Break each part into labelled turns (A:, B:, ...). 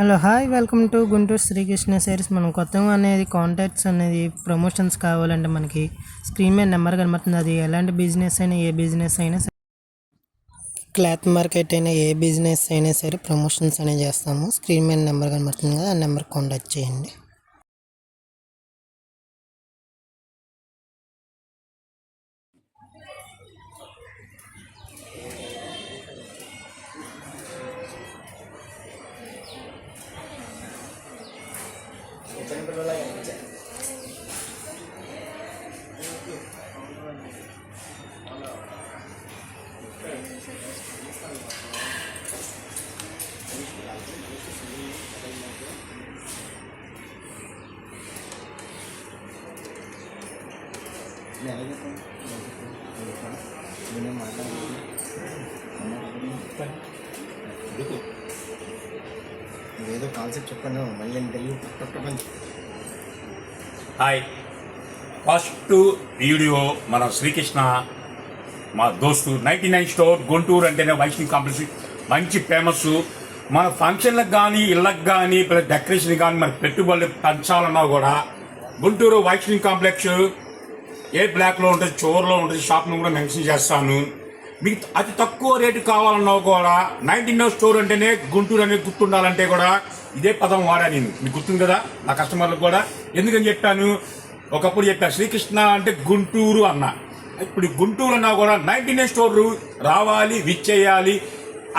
A: Hello hi welcome to Guntur Srikrishna saris. మనం కొత్తగా అనేది కాంటాక్ట్స్ అనేది ప్రమోషన్స్ కావాలంటే మనకి స్క్రీన్ మీద నెంబర్ కనబడుతుంది. అది ఎలాంటి బిజినెస్ అయినా ఏ బిజినెస్ అయినా సరే, క్లాత్ మార్కెట్ అయినా ఏ బిజినెస్ అయినా సరే ప్రమోషన్స్ అనేవి చేస్తాము. స్క్రీన్ మీద నెంబర్ కనబడుతుంది కదా, ఆ నెంబర్ కాంటాక్ట్ చేయండి.
B: ఏదో కాన్సెప్ట్ చెప్పండి మళ్ళీ
C: హాయ్, ఫస్ట్ వీడియో మన శ్రీకృష్ణ మా దోస్తు 99 స్టోర్ గుంటూరు అంటేనే వైష్ణవి కాంప్లెక్స్ మంచి ఫేమస్. మన ఫంక్షన్లకు కానీ ఇళ్ళకి కానీ డెకరేషన్ కానీ మన పెట్టుబడులు పెంచాలన్నా కూడా గుంటూరు వైష్ణవి కాంప్లెక్స్ ఏ బ్లాక్లో ఉంటుంది, చోర్లో ఉంటుంది, షాప్ను కూడా మెన్షన్ చేస్తాను. మీకు అతి తక్కువ రేటు కావాలన్నా కూడా 99 స్టోర్ అంటేనే గుంటూరు అనేది గుర్తుండాలంటే కూడా ఇదే పదం వాడా నేను. మీకు గుర్తుంది కదా నా కస్టమర్లకు కూడా. ఎందుకని చెప్పాను, ఒకప్పుడు చెప్పాను శ్రీకృష్ణ అంటే గుంటూరు అన్న. ఇప్పుడు గుంటూరు అన్నా కూడా 99 స్టోర్లు రావాలి, విచ్చేయాలి.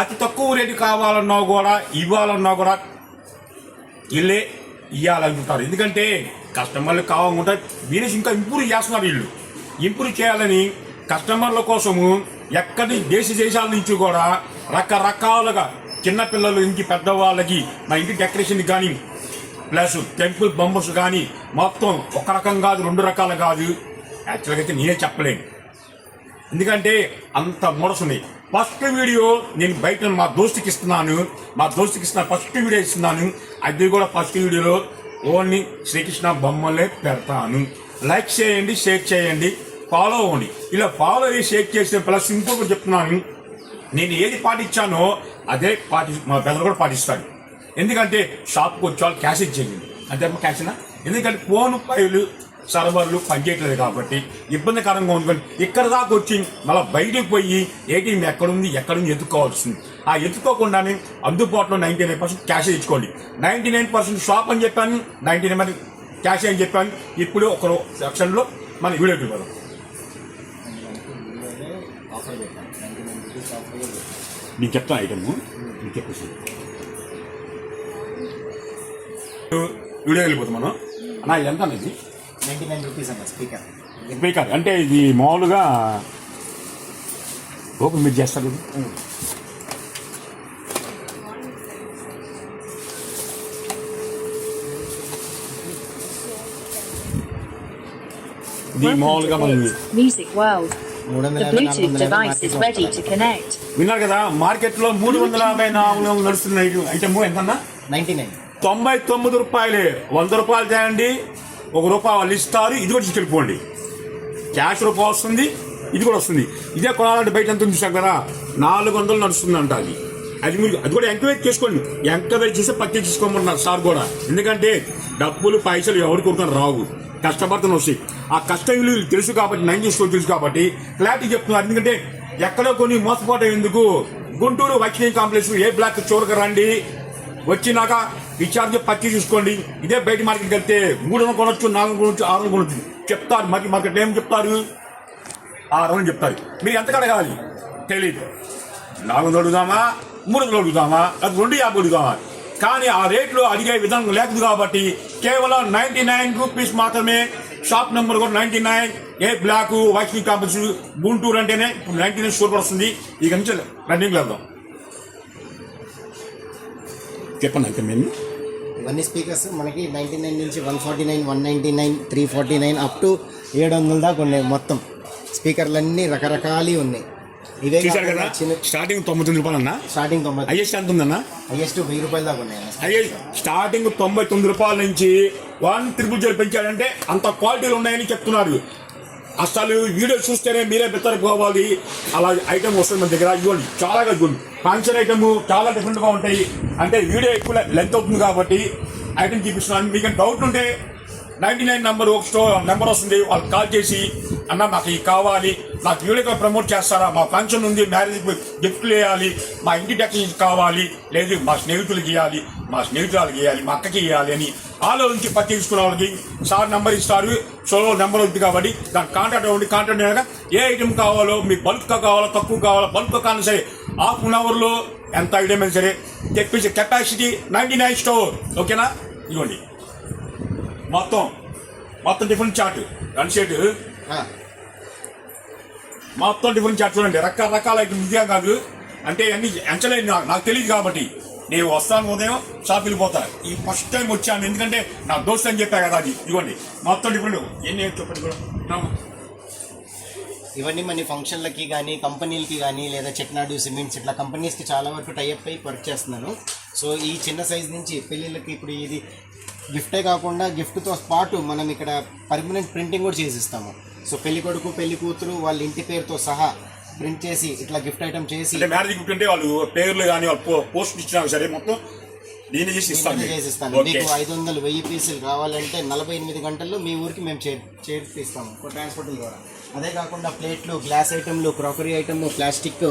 C: అతి తక్కువ రేటు కావాలన్నా కూడా ఇవ్వాలన్నా కూడా వీళ్ళే ఇవ్వాలనుకుంటారు. ఎందుకంటే కస్టమర్లు కావాలనుకుంటారు. వీళ్ళు ఇంకా ఇంప్రూవ్ చేస్తున్నారు. వీళ్ళు ఇంప్రూవ్ చేయాలని కస్టమర్ల కోసము ఎక్కడి దేశాల నుంచి కూడా రకరకాలుగా చిన్నపిల్లల నుంచి పెద్దవాళ్ళకి మా ఇంటి డెకరేషన్ కానీ ప్లస్ టెంపుల్ బొమ్మస్ కానీ మొత్తం ఒక రకం కాదు, 2 రకాలు కాదు. యాక్చువల్గా అయితే నేనే చెప్పలేను, ఎందుకంటే అంత మోడల్స్ ఉన్నాయి. ఫస్ట్ వీడియో నేను బయట మా దోస్తుకి ఇస్తున్నాను. ఫస్ట్ వీడియో ఇస్తున్నాను. అది కూడా ఫస్ట్ వీడియోలో ఓన్లీ శ్రీకృష్ణ బొమ్మలే పెడతాను. లైక్ చేయండి, షేర్ చేయండి, ఫాలో అవ్వండి. ఇలా ఫాలో అయ్యి షేర్ చేస్తే ప్లస్ ఇంకొకటి చెప్తున్నాను, నేను ఏది పాటించానో అదే మా బ్రదర్ కూడా పాటిస్తాడు. ఎందుకంటే షాప్కి వచ్చే వాళ్ళు క్యాష్ ఇచ్చేది అంతే, క్యాష్నా. ఎందుకంటే ఫోన్ ఫైలు సర్వర్లు పనిచేయట్లేదు కాబట్టి ఇబ్బందికరంగా ఉంటుంది. ఇక్కడ దాకా వచ్చి మళ్ళీ బయటకు పోయి ఏటీఎం ఎక్కడుంది ఎత్తుకోవాల్సింది. ఆ ఎత్తుకోకుండానే అందుబాటులో 99% క్యాష్ ఇచ్చుకోండి. 99% షాప్ అని చెప్పాను, 99% క్యాష్ అని చెప్పాను. ఇప్పుడు ఒక సెక్షన్లో మన వీడియోకి పోదాం. నీకు చెప్తాను ఐటమ్, నీకు చెప్పేసి వీడియో వెళ్ళిపోతాం మనం. అన్నా ఎంత అనేది
B: 99 రూపీస్ అన్న
C: స్పీకర్ అంటే ఇది మామూలుగా ఓపెన్ మీరు చేస్తారు. ఇది మామూలుగా విన్నారు కదా, మార్కెట్ లో 354 నడుస్తున్నాయి. ఐటమ్ ఎంతన్నా 99 రూపాయలే. 100 రూపాయలు చేయండి, ₹1 వాళ్ళు ఇస్తారు. ఇది కూడా తీసుకెళ్ళిపోండి. క్యాష్ రూపాయి వస్తుంది, ఇది కూడా వస్తుంది. ఇదే కొనాలంటే బయట ఎంత చూసాం కదా, 400 నడుస్తుందంట. అది మీరు అది కూడా ఎంకరేజ్ చేసుకోండి. ఎంకరేజ్ చేసి పర్చేజ్ చేసుకోమన్నారు సార్ కూడా. ఎందుకంటే డబ్బులు పైసలు ఎవరికి కొనుక్కొని రావు, కష్టపడుతున్న వస్తాయి. ఆ కష్టం విలువలు తెలుసు కాబట్టి 90 స్టోర్ తెలుసు కాబట్టి క్లారిటీ చెప్తున్నారు. ఎందుకంటే ఎక్కడో కొన్ని మోసపోవటం ఎందుకు. గుంటూరు వైష్ణవి కాంప్లెక్స్ ఏ బ్లాక్ చోరక రండి, వచ్చినాక రీఛార్జ్ పర్చేజ్ చేసుకోండి. ఇదే బయట మార్కెట్కి వెళ్తే 300 కొనొచ్చు, 400 కొనొచ్చు, 600 కొనొచ్చు చెప్తారు. మార్కెట్ ఏం చెప్తారు, 600 చెప్తారు. మీరు ఎంత కడగాలి తెలియదు. 400 అడుగుదామా, 300 అడుగుదామా, అది 250 అడుగుదామా. కానీ ఆ రేట్లు అడిగే విధానం లేదు కాబట్టి కేవలం 99 రూపీస్ మాత్రమే. షాప్ నెంబర్ కూడా 99 ఏ బ్లాక్ వైష్ణవి కాంప్లెక్స్ గుంటూరు అంటేనే ఇప్పుడు 99 స్టోర్ కూడా వస్తుంది. ఇక నుంచి రన్నింగ్ వెళ్దాం. చెప్పండి అయితే మేము
B: ఇవన్నీ స్పీకర్స్ మనకి 99 నుంచి 149, 199, 349 అప్ టు 700 దాకా ఉన్నాయి. మొత్తం స్పీకర్లన్నీ రకరకాలు ఉన్నాయి. ఇవే
C: కదా స్టార్టింగ్ 99 రూపాయలు అన్న.
B: స్టార్టింగ్ 90.
C: హైయెస్ట్ ఎంత ఉందన్న?
B: హైయెస్ట్ 1000 రూపాయల దాకా ఉన్నాయి.
C: హైయెస్ట్ స్టార్టింగ్ 99 రూపాయల నుంచి 100 పెంచాడంటే అంత క్వాలిటీలు ఉన్నాయని చెప్తున్నారు. అసలు వీడియో చూస్తేనే మీరే బిత్తరపోవాలి అలా ఐటమ్ వస్తుంది మన దగ్గర. ఇవ్వండి చాలా ఫంక్షన్ ఐటమ్ చాలా డిఫరెంట్గా ఉంటాయి. అంటే వీడియో ఎక్కువ లెంత్ అవుతుంది కాబట్టి ఐటమ్ చూపిస్తున్నాను. మీకు డౌట్ ఉంటే 99 నెంబర్ ఒక నెంబర్ వస్తుంది, వాళ్ళు కాల్ చేసి అన్న మాకు ఇది కావాలి, నాకు వీడియో ప్రమోట్ చేస్తారా, మా ఫంక్షన్ ఉంది, మ్యారేజ్ గిఫ్ట్లు వేయాలి, మా ఇంటి డెకరేషన్ కావాలి, లేదు మా స్నేహితులకి ఇవ్వాలి, మా స్నేహితురాలకి ఇవ్వాలి, మా అక్కకి ఇవ్వాలి అని ఆలోచించి పట్టించుకున్న వాళ్ళకి సార్ నెంబర్ ఇస్తారు. సో నెంబర్ ఉంది కాబట్టి దానికి కాంటాక్ట్ అవ్వండి. కాంటాక్ట్ అయ్యాక ఏ ఐటమ్ కావాలో, మీకు బల్క్గా కావాలో తక్కువ కావాలో, బల్క్ కావాలని సరే హాఫ్ అన్ అవర్లో ఎంత ఐటమ్ అయినా సరే తెప్పించే కెపాసిటీ 99 స్టోర్. ఓకేనా? ఇవ్వండి మొత్తం డిఫరెంట్ చార్ట్ రన్ షేట్ మొత్తం డిఫరెంట్ చార్ట్ చూడండి. రకరకాల ఐటమ్ ఇదే కాదు అంటే అన్ని ఎంచలేదు నాకు తెలియదు కాబట్టి నేను వస్తాను, ఉదయం షాప్ వెళ్ళిపోతా. ఈ ఫస్ట్ టైం వచ్చాను ఎందుకంటే నా దోస్త్ అని చెప్పా కదా, అది ఇవ్వండి మొత్తం డిఫరెంట్. ఎన్ని చెప్పండి కూడా
B: ఇవన్నీ మన ఫంక్షన్లకి కానీ కంపెనీలకి కానీ లేదా చెట్నాడు సిమెంట్స్ ఇట్లా కంపెనీస్కి చాలా వరకు టైఅప్ అయి వర్క్ చేస్తున్నాను. సో ఈ చిన్న సైజ్ నుంచి పెళ్ళిళ్ళకి ఇప్పుడు ఇది గిఫ్టే కాకుండా గిఫ్ట్తో పాటు మనం ఇక్కడ పర్మనెంట్ ప్రింటింగ్ కూడా చేసిస్తాము. సో పెళ్లి కొడుకు పెళ్లి కూతురు వాళ్ళ ఇంటి పేరుతో సహా ప్రింట్ చేసి ఇట్లా గిఫ్ట్ ఐటమ్ చేసి
C: మ్యారేజ్ గిఫ్ట్ అంటే వాళ్ళు పేర్లు కానీ వాళ్ళు పోస్ట్ ఇచ్చినా సరే మొత్తం నేను చేసిస్తాను.
B: మీకు 500-1000 పీసులు కావాలంటే 48 గంటల్లో మీ ఊరికి మేము చేర్పిస్తాము ట్రాన్స్పోర్ట్ ద్వారా. అదే కాకుండా ప్లేట్లు, గ్లాస్ ఐటమ్లు, క్రాకరీ ఐటమ్, ప్లాస్టిక్.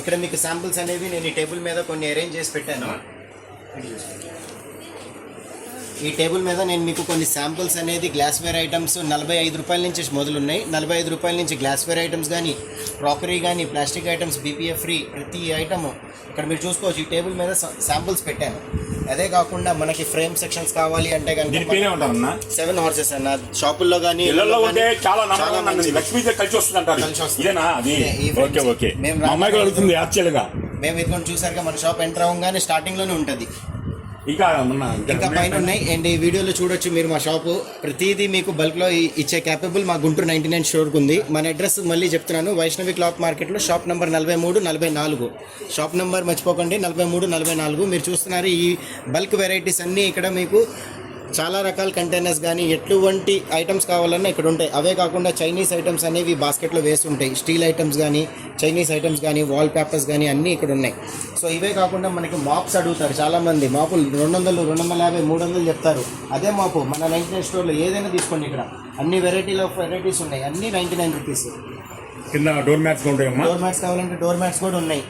B: ఇక్కడ మీకు శాంపుల్స్ అనేవి నేను ఈ టేబుల్ మీద కొన్ని అరేంజ్ చేసి పెట్టాను. ఈ టేబుల్ మీద నేను మీకు కొన్ని శాంపుల్స్ అనేది గ్లాస్వేర్ ఐటమ్స్ 45 రూపాయల నుంచి మొదలున్నాయి. 45 రూపాయల నుంచి గ్లాస్వేర్ ఐటమ్స్ కానీ, క్రాకరీ కానీ, ప్లాస్టిక్ ఐటమ్స్ BPF ఫ్రీ ప్రతి ఐటమ్ ఇక్కడ మీరు చూసుకోవచ్చు. ఈ టేబుల్ మీద శాంపుల్స్ పెట్టాను. అదే కాకుండా మనకి ఫ్రేమ్ సెక్షన్స్ కావాలి అంటే కనుక 7 హార్సెస్ అన్న షాపుల్లో కానీ మేము ఇదిగోండి చూసారుగా మన షాప్ ఎంటర్ అవ్వగానే స్టార్టింగ్లోనే ఉంటుంది. ఇంకా పైన ఉన్నాయి అండ్ ఈ వీడియోలో చూడొచ్చు మీరు మా షాపు. ప్రతిదీ మీకు బల్క్లో ఇచ్చే క్యాపబుల్ మా గుంటూరు 99 స్టోర్కి ఉంది. మన అడ్రస్ మళ్ళీ చెప్తున్నాను, వైష్ణవి క్లాత్ మార్కెట్లో షాప్ నెంబర్ 43-44. షాప్ నెంబర్ మర్చిపోకండి, 43-44. మీరు చూస్తున్నారు ఈ బల్క్ వెరైటీస్ అన్నీ ఇక్కడ మీకు చాలా రకాల కంటైనర్స్ కానీ ఎటువంటి ఐటమ్స్ కావాలన్నా ఇక్కడ ఉంటాయి. అవే కాకుండా చైనీస్ ఐటమ్స్ అనేవి బాస్కెట్లో వేసి ఉంటాయి. స్టీల్ ఐటమ్స్ కానీ, చైనీస్ ఐటమ్స్ కానీ, వాల్ పేపర్స్ కానీ అన్నీ ఇక్కడ ఉన్నాయి. సో ఇవే కాకుండా మనకి మాప్స్ అడుగుతారు చాలామంది. మాపులు 200, 250, 300 చెప్తారు. అదే మాపు మన 99 స్టోర్లో ఏదైనా తీసుకోండి. ఇక్కడ అన్ని వెరైటీస్ ఉన్నాయి. అన్నీ 99 రూపీస్.
C: కింద డోర్ మ్యాట్స్ ఉంటాయి.
B: డోర్ మ్యాట్స్ కావాలంటే డోర్ మ్యాట్స్ కూడా ఉన్నాయి.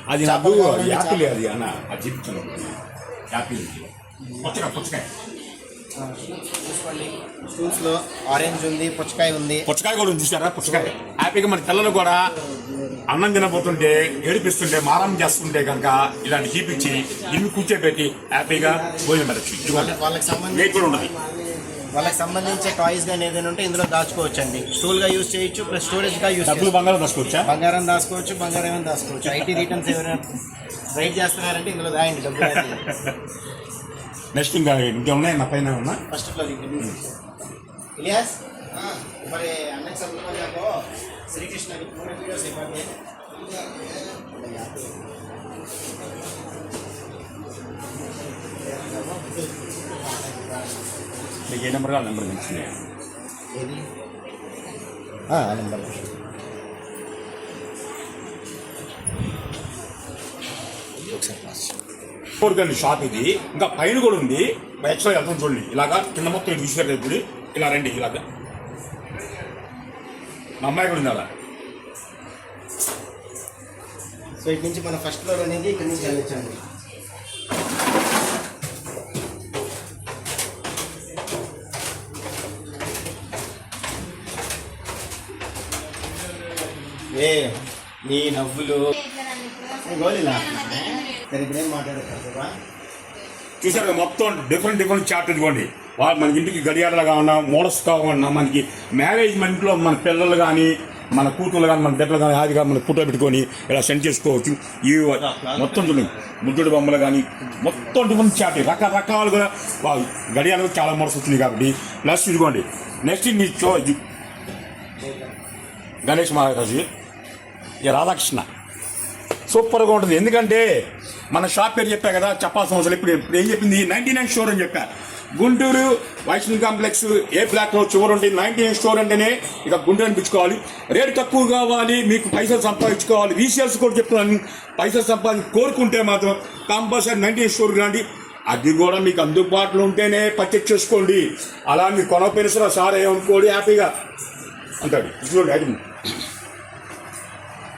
B: చూసుకోండి, స్టూల్స్ లో ఆరెంజ్ ఉంది, పుచ్చకాయ ఉంది.
C: పుచ్చకాయ కూడా ఉంది చూసారా? పుచ్చకాయ హ్యాపీగా మన పిల్లలు కూడా అన్నం తినబోతుంటే ఏడిపిస్తుంటే మారం చేస్తుంటే కనుక ఇలాంటి చూపించి ఇల్లు కూర్చోబెట్టి హ్యాపీగా భోజనం పెట్టచ్చు.
B: వాళ్ళకి సంబంధించే టాయ్స్ కానీ ఏదైనా ఉంటే ఇందులో దాచుకోవచ్చు అండి. స్టూల్ గా యూజ్ చేయొచ్చు, ప్లస్ స్టోరేజ్ గా యూజ్ చేయొచ్చు.
C: బంగారం దాచుకోవచ్చా?
B: బంగారం దాచుకోవచ్చు, బంగారం ఏమైనా దాచుకోవచ్చు. IT రిటర్న్స్ ఎవరైనా రైట్ చేస్తున్నారంటే ఇందులో దాయండి డబ్బులు.
C: నెక్స్ట్ ఇంకా ఉన్నాయి నా పైన ఉన్నా
B: ఫస్ట్ ఫ్లోర్. ఇలియాస్ మరి అన్నకి సంబంధంలో శ్రీకృష్ణ వీడియోస్ ఇవ్వండి.
C: మీకు ఏ నెంబర్ కావాలి? నెంబర్ మంచిది.
B: ఏది నెంబర్
C: ఒకసారి షాప్ ఇది. ఇంకా పైన కూడా ఉంది. ఎక్స్ట్రా వెళ్తాం చూడండి. ఇలాగా కింద మొత్తం చూసారు ఇప్పుడు. ఇలా రండి, ఇలాగా మా అమ్మాయి కూడా ఉంది అలా.
B: సో ఇటు నుంచి మన ఫస్ట్ ఫ్లోర్ అనేది ఇక్కడ నుంచి వెళ్ళొచ్చండి. నీ నవ్వులు గోళీలా ఇప్పుడేం మాట్లాడతారు?
C: చూసారు మొత్తం డిఫరెంట్ చార్ట్ ఇదిగోండి. వాళ్ళు మన ఇంటికి గడియారాలు కావాలన్నా, మోడల్స్ కావాలన్నా, మనకి మేనేజ్మెంట్లో మన పిల్లలు కానీ, మన కూతుళ్ళు కానీ, మన బిడ్డలు కానీ హాయిగా మన ఫోటో పెట్టుకొని ఇలా సెండ్ చేసుకోవచ్చు. ఇవి మొత్తం చూడండి, బుద్ధుడి బొమ్మలు కానీ మొత్తం డిఫరెంట్ చార్ట్ రకరకాలుగా గడియారాలు చాలా మోడల్స్ వచ్చింది కాబట్టి. ప్లస్ ఇదిగోండి నెక్స్ట్ మీ గణేష్ మహారాజు, రాధాకృష్ణ సూపర్గా ఉంటుంది. ఎందుకంటే మన షాప్ పేరు చెప్పా కదా, చెప్పాల్సిన అవసరం ఇప్పుడు ఏం చెప్పింది 99 స్టోర్ అని చెప్పా. గుంటూరు వైష్ణవి కాంప్లెక్స్ ఏ బ్లాక్ లో చివరి ఉంటుంది 99 స్టోర్ అంటేనే ఇక గుంటూరు అనిపించుకోవాలి. రేటు తక్కువ కావాలి, మీకు పైసలు సంపాదించుకోవాలి, రీసేల్స్ కూడా చెప్తున్నాను, పైసలు సంపాదించి కోరుకుంటే మాత్రం కంపల్సరీ 99 స్టోర్ రండి. అది కూడా మీకు అందుబాటులో ఉంటేనే పర్చేజ్ చేసుకోండి. అలా మీరు కొనకపోయినా సరే సార్ ఏమనుకోండి హ్యాపీగా అంటాడు. చూడండి అది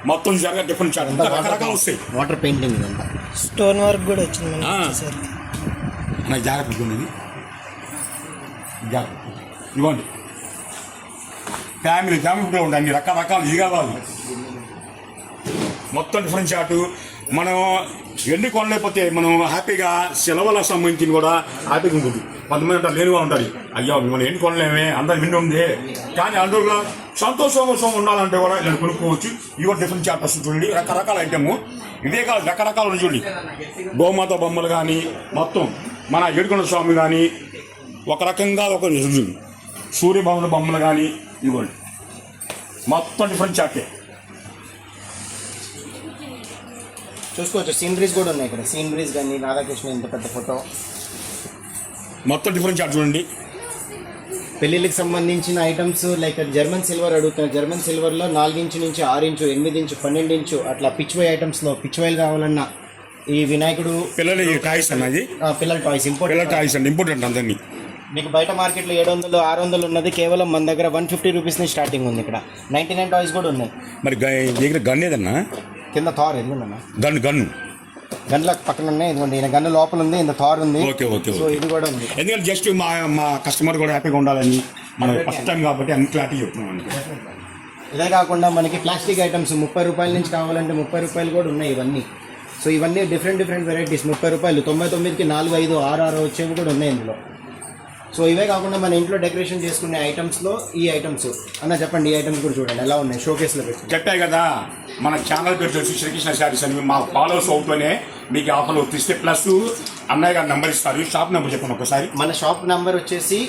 C: మొత్తం జరగ డిఫరెంట్ చార్ట్ రకరకాలు వస్తాయి.
B: వాటర్ పెయింటింగ్
A: స్టోన్ వర్క్ కూడా వచ్చింది మనకి వచ్చేసరికి.
C: నాకు జాగ్రత్త ఉన్నది ఇవ్వండి. ఫ్యామిలీ కూడా ఉండండి, రకరకాలు ఇది కావాలి. మొత్తం డిఫరెంట్ చార్టు. మనం ఎన్ని కొనలేకపోతే మనం హ్యాపీగా సెలవులకు సంబంధించి కూడా హ్యాపీగా ఉంటుంది. కొంతమంది అంటారు లేనిగా ఉంటుంది, అయ్యో మనం ఎన్ని కొనలేమే అందరు విండి ఉంది, కానీ అందులో సంతోషం ఉండాలంటే కూడా ఇలా కొనుక్కోవచ్చు. ఇవి డిఫరెంట్ చార్ట్ వస్తుంది చూడండి, రకరకాల ఐటమ్. ఇదే కాదు రకరకాలు చూడండి, గోమాత బొమ్మలు కానీ మొత్తం మన ఏడుకొండ స్వామి కానీ ఒక రకంగా ఒక సూర్యభవన బొమ్మలు కానీ ఇవ్వండి, మొత్తం డిఫరెంట్ చార్టే.
B: చూసుకోవచ్చు. సీనరీస్ కూడా ఉన్నాయి ఇక్కడ, సీనరీస్ కానీ రాధాకృష్ణ ఇంత పెద్ద ఫోటో,
C: మొత్తం డిఫరెంట్ చార్ట్ చూడండి.
B: పెళ్ళిళ్ళకి సంబంధించిన ఐటమ్స్ లైక్ జర్మన్ సిల్వర్ అడుగుతున్నారు. జర్మన్ సిల్వర్లో 4 ఇంచు నుంచి 6 ఇంచు 8 ఇంచు 12 ఇంచు అట్లా పిచ్వై ఐటమ్స్లో పిచ్వైలు కావాలన్నా ఈ వినాయకుడు
C: పిల్లల టాయ్స్ అన్నది,
B: పిల్లల టాయ్స్
C: పిల్లల టాయ్స్ అండి ఇంపార్టెంట్ అందరినీ.
B: మీకు బయట మార్కెట్లో 700 600 ఉన్నది, కేవలం మన దగ్గర 150 రూపీస్ నుంచి స్టార్టింగ్ ఉంది. ఇక్కడ 99 టాయ్స్ కూడా ఉన్నాయి.
C: మరి దగ్గర గన్ ఏదన్నా
B: కింద థార్ ఎందుకన్నా
C: గన్ను
B: గన్ల పక్కన ఉన్నాయి. ఇదిగోండి ఈయన గన్ను లోపల ఉంది, ఇంత థార్ ఉంది.
C: ఓకే
B: సో ఇది కూడా ఉంది.
C: ఎందుకంటే జస్ట్ మా కస్టమర్ కూడా హ్యాపీగా ఉండాలని మనం ఫస్ట్ టైం కాబట్టి అన్ని క్లారిటీ చెప్తున్నాం.
B: ఇదే కాకుండా మనకి ప్లాస్టిక్ ఐటమ్స్ 30 రూపాయల నుంచి కావాలంటే 30 రూపాయలు కూడా ఉన్నాయి ఇవన్నీ. సో ఇవన్నీ డిఫరెంట్ వెరైటీస్. 30 రూపాయలు 99కి 4, 5, 6 వచ్చేవి కూడా ఉన్నాయి ఇందులో. సో ఇవే కాకుండా మన ఇంట్లో డెకరేషన్ చేసుకునే ఐటమ్స్లో ఈ ఐటమ్స్ అన్న చెప్పండి, ఈ ఐటమ్స్ కూడా చూడండి ఎలా ఉన్నాయి, షోకేస్లో పెట్టి
C: చెప్పాయి కదా. మన ఛానల్ పేరు వచ్చి శ్రీకృష్ణ శారీస్ అని మా ఫాలోవర్స్ అవుతూనే మీకు ఆఫర్లు ఇస్తే ప్లస్ అన్నయ్య గారు నెంబర్ ఇస్తారు. షాప్ నెంబర్ చెప్పండి ఒకసారి.
B: మన షాప్ నెంబర్ వచ్చేసి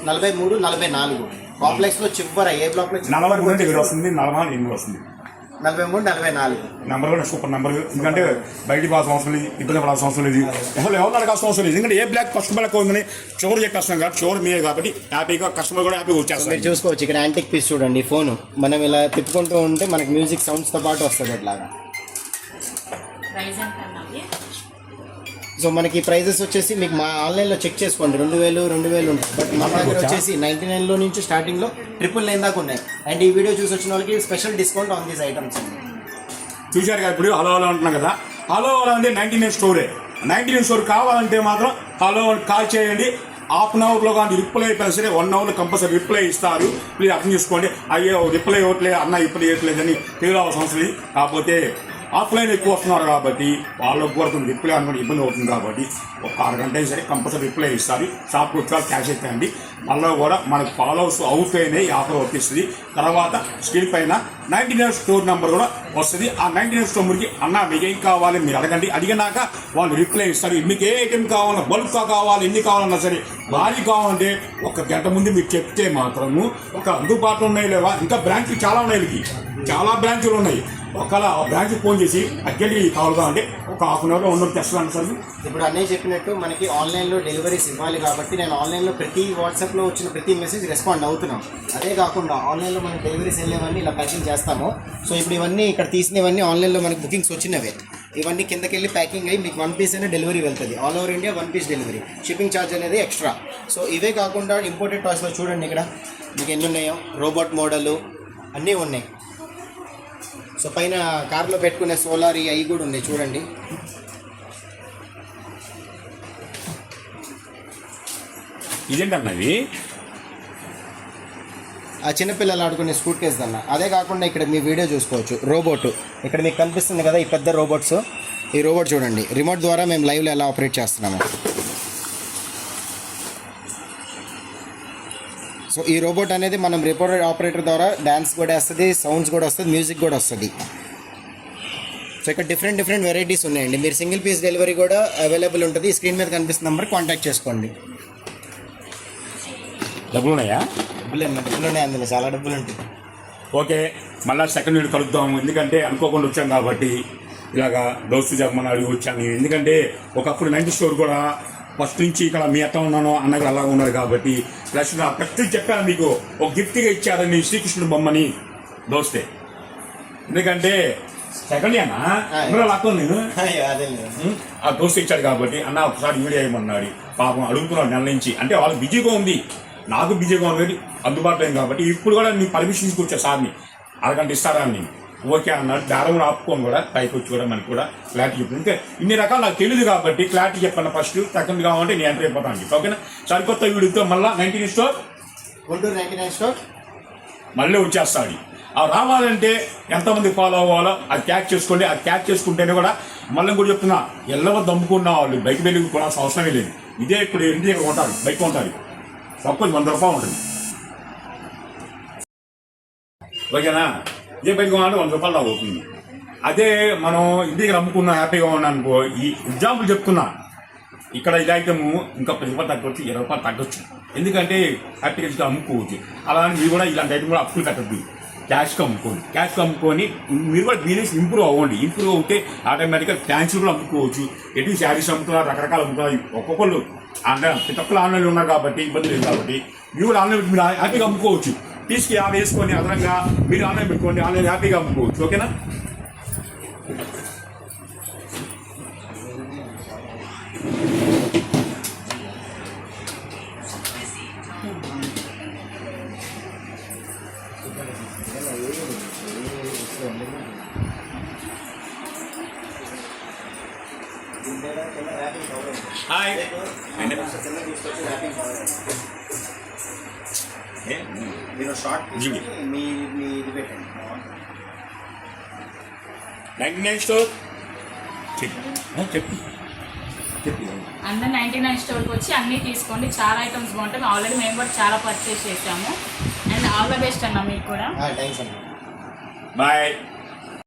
B: 43 44 కాంప్లెక్స్లో చివర ఏ బ్లాక్లో
C: 43 వస్తుంది, 44 వస్తుంది,
B: 43 44
C: నెంబర్ కూడా సూపర్ నెంబర్. ఎందుకంటే బయటికి పోవాల్సిన అవసరం లేదు, ఇబ్బంది పడాల్సిన అవసరం లేదు, ఎవరు అడగాల్సిన అవసరం లేదు. ఎందుకంటే ఏ బ్లాక్ ఫస్ట్ బ్లాక్ ఉందని చివరి చెప్పేస్తున్నాం కాబట్టి చివరి మీదే కాబట్టి హ్యాపీగా కస్టమర్ కూడా హ్యాపీగా వచ్చేస్తారు.
B: మీరు చూసుకోవచ్చు ఇక్కడ యాంటిక్ పీస్ చూడండి. ఫోన్ మనం ఇలా తిప్పుకుంటూ ఉంటే మనకి మ్యూజిక్ సౌండ్స్తో పాటు వస్తుంది అట్లాగా. సో మనకి ప్రైజెస్ వచ్చేసి మీకు మా ఆన్లైన్లో చెక్ చేసుకోండి 2000 ఉంటుంది. బట్ మా దగ్గర వచ్చేసి 99లో నుంచి స్టార్టింగ్లో 999 దాకా ఉన్నాయి. అండ్ ఈ వీడియో చూసి వచ్చిన వాళ్ళకి special discount on these items.
C: చూశారు కదా ఇప్పుడు హలో అంటున్నాం కదా. హలో అంటే 99 స్టోరే. 99 స్టోర్ కావాలంటే మాత్రం హలో కాల్ చేయండి. హాఫ్ అన్ అవర్లో కానీ రిప్లై అయిపోయినా సరే 1 అవర్లో కంపల్సరీ రిప్లై ఇస్తారు. ప్లీజ్ అర్థం చేసుకోండి. అయ్యో రిప్లై ఇవ్వట్లేదు అన్న ఇప్పుడు ఇవ్వట్లేదని తీరాల్సిన అవసరం లేదు. కాకపోతే ఆఫ్లైన్ ఎక్కువ వస్తున్నారు కాబట్టి వాళ్ళకు కూడా కొంచెం రిప్లై అనుకుంటే ఇబ్బంది అవుతుంది కాబట్టి ఒక 6 గంటలు సరే కంపల్సరీ రిప్లై ఇస్తారు. షాప్కి వచ్చి క్యాష్ అయిపోయింది. మళ్ళీ కూడా మనకు ఫాలోవర్స్ అవుతూనే ఈ ఆఫర్ వర్తిస్తుంది. తర్వాత స్క్రీన్ పైన 99 స్టోర్ నెంబర్ కూడా వస్తుంది. ఆ 99 స్టోర్కి అన్న మీకు ఏం కావాలి మీరు అడగండి. అడిగినాక వాళ్ళు రిప్లై ఇస్తారు. మీకు ఏ ఐటెం కావాలన్నా బల్క్గా కావాలి ఎన్ని కావాలన్నా సరే భారీ కావాలంటే 1 గంట ముందు మీరు చెప్తే మాత్రము ఒక అందుబాటులో ఉన్నాయి. లేవా ఇంకా బ్రాంచ్లు చాలా ఉన్నాయి, వీళ్ళకి చాలా బ్రాంచ్లు ఉన్నాయి. ఒకవేళ ఆ బ్రాంచ్కి ఫోన్ చేసి అక్కడికి కావాలిగా అంటే ఒక హాఫ్ అన్ అవర్లో ఉండడం తెస్తాను సార్.
B: ఇప్పుడు అన్నయ్య చెప్పినట్టు మనకి ఆన్లైన్లో డెలివరీస్ ఇవ్వాలి కాబట్టి నేను ఆన్లైన్లో ప్రతి వాట్సాప్లో వచ్చిన ప్రతి మెసేజ్ రెస్పాండ్ అవుతున్నాం. అదే కాకుండా ఆన్లైన్లో మనకి డెలివరీస్ వెళ్ళేవన్నీ ఇలా ప్యాకింగ్ చేస్తాము. సో ఇప్పుడు ఇవన్నీ ఇక్కడ తీసినవన్నీ ఆన్లైన్లో మనకి బుకింగ్స్ వచ్చినవే. ఇవన్నీ కిందకి వెళ్ళి ప్యాకింగ్ అయ్యి మీకు 1 పీస్ అయినా డెలివరీ వెళ్తుంది. All over India 1 piece delivery. Shipping charge అనేది ఎక్స్ట్రా. సో ఇవే కాకుండా ఇంపోర్టెడ్ టాయ్స్లో చూడండి ఇక్కడ మీకు ఎన్ని ఉన్నాయో. రోబోట్ మోడలు అన్నీ ఉన్నాయి. సో పైన కార్లో పెట్టుకునే సోలార్ అవి కూడా ఉన్నాయి చూడండి.
C: ఇదేంటన్నది
B: ఆ చిన్నపిల్లలు ఆడుకునే స్కూట్ కేస్ అన్న. అదే కాకుండా ఇక్కడ మీ వీడియో చూసుకోవచ్చు. రోబోట్ ఇక్కడ మీకు కనిపిస్తుంది కదా, ఈ పెద్ద రోబోట్స్. ఈ రోబోట్ చూడండి, రిమోట్ ద్వారా మేము లైవ్లో ఎలా ఆపరేట్ చేస్తున్నాము. సో ఈ రోబోట్ అనేది మనం రిపోర్ట్ ఆపరేటర్ ద్వారా డ్యాన్స్ కూడా వస్తుంది, సౌండ్స్ కూడా వస్తుంది, మ్యూజిక్ కూడా వస్తుంది. సో ఇక్కడ డిఫరెంట్ వెరైటీస్ ఉన్నాయండి. మీరు సింగిల్ పీస్ డెలివరీ కూడా అవైలబుల్ ఉంటుంది. స్క్రీన్ మీద కనిపిస్తున్న నెంబర్ కాంటాక్ట్ చేసుకోండి.
C: డబ్బులు ఉన్నాయా?
B: డబ్బులు ఉన్నాయి, అందులో చాలా డబ్బులు ఉంటాయి.
C: ఓకే, మళ్ళీ సెకండ్ వీడియో కలుద్దాము. ఎందుకంటే అనుకోకుండా వచ్చాం కాబట్టి ఇలాగా దోస్తు చెప్పమని అడిగి వచ్చాను. ఎందుకంటే ఒకప్పుడు 90 స్టోర్ కూడా ఫస్ట్ నుంచి ఇక్కడ మీ ఎట్లా ఉన్నానో అన్నగారు అలా ఉన్నారు కాబట్టి ప్లస్ నా ప్రతి చెప్పాను మీకు ఒక గిఫ్ట్గా ఇచ్చారని శ్రీకృష్ణుడు బొమ్మని దోస్తే. ఎందుకంటే సెకండ్ అన్నా అక్కడ నేను ఆ దోస్తు ఇచ్చాడు కాబట్టి అన్న ఒకసారి వీడియో వేయమన్నాడు. పాపం అడుగుతున్నాడు నెల నుంచి. అంటే వాళ్ళు బిజీగా ఉంది, నాకు బిజీగా ఉంది, అందుబాటులో అయింది కాబట్టి ఇప్పుడు కూడా నీ పర్మిషన్ తీసుకొచ్చా సార్ని, అరగంట ఇస్తారా అని. ఓకే అన్నాడు. దారం ఆపుకొని కూడా పైకి వచ్చి కూడా మనకి కూడా క్లారిటీ చెప్పింది. ఇంకా ఇన్ని రకాలు నాకు తెలియదు కాబట్టి క్లారిటీ చెప్పాను. ఫస్ట్ సెకండ్ కావాలంటే నేను ఎంటర్ అయిపోతాను చెప్పి. ఓకేనా? సరికొత్త వీడియోతో మళ్ళీ 99 స్టోర్
B: గుంటూరు 99 స్టోర్
C: మళ్ళీ వచ్చేస్తాడు. అవి రావాలంటే ఎంతమంది ఫాలో అవ్వాలో అది క్యాచ్ చేసుకోండి. అది క్యాచ్ చేసుకుంటేనే కూడా మళ్ళీ కూడా చెప్తున్నా, ఎల్లవ దమ్ముకున్న వాళ్ళు బయట వెళ్ళి కొనాల్సిన అవసరమే లేదు. ఇదే ఇప్పుడు ఇంటి దగ్గర కొంటారు, బయట కొంటారు, సపోజ్ 100 రూపాయలు ఉంటుంది. ఓకేనా? ఇదే బయట కొనాలంటే 100 రూపాయలు దాకా అవుతుంది. అదే మనం ఇంటి దగ్గర అమ్ముకున్నా హ్యాపీగా ఉన్నా అనుకో. ఈ ఎగ్జాంపుల్ చెప్తున్నా, ఇక్కడ ఇది ఐటమ్ ఇంకా 10 రూపాయలు తగ్గవచ్చు, 20 రూపాయలు తగ్గొచ్చు. ఎందుకంటే హ్యాపీగా అమ్ముకోవచ్చు. అలా అని మీరు కూడా ఇలాంటి ఐటమ్ కూడా అప్పులు కట్టద్దు, క్యాష్గా అమ్ముకోండి. క్యాష్గా అమ్ముకొని మీరు కూడా బిజినెస్ ఇంప్రూవ్ అవ్వండి. ఇంప్రూవ్ అవుతే ఆటోమేటిక్గా ఫ్యాన్సీ కూడా అమ్ముకోవచ్చు. ఎటు శారీస్ అమ్ముతున్నారు, రకరకాలు అమ్ముతున్నారు. ఒక్కొక్కళ్ళు ఆన్లైన్ ప్రతి ఒక్కరు ఆన్లైన్లో ఉన్నారు కాబట్టి ఇబ్బంది లేదు. కాబట్టి మీరు కూడా ఆన్లైన్ మీరు హ్యాపీగా అమ్ముకోవచ్చు. తీసుకు 50 వేసుకొని అదనంగా మీరు ఆన్లైన్ పెట్టుకోండి, ఆన్లైన్ హ్యాపీగా అమ్ముకోవచ్చు. ఓకేనా? హాయ్
B: మీరు షార్ట్ మీ ఇది పెట్టండి.
C: 99 స్టోర్ చెప్పు.
D: అందరు 99 స్టోర్కి వచ్చి అన్నీ తీసుకోండి. చాలా ఐటమ్స్ బాగుంటాయి. ఆల్రెడీ మేము కూడా చాలా పర్చేస్ చేసాము. అండ్ ఆల్ ద బెస్ట్ అన్న మీకు కూడా.
B: థ్యాంక్స్ అన్న.
C: బాయ్.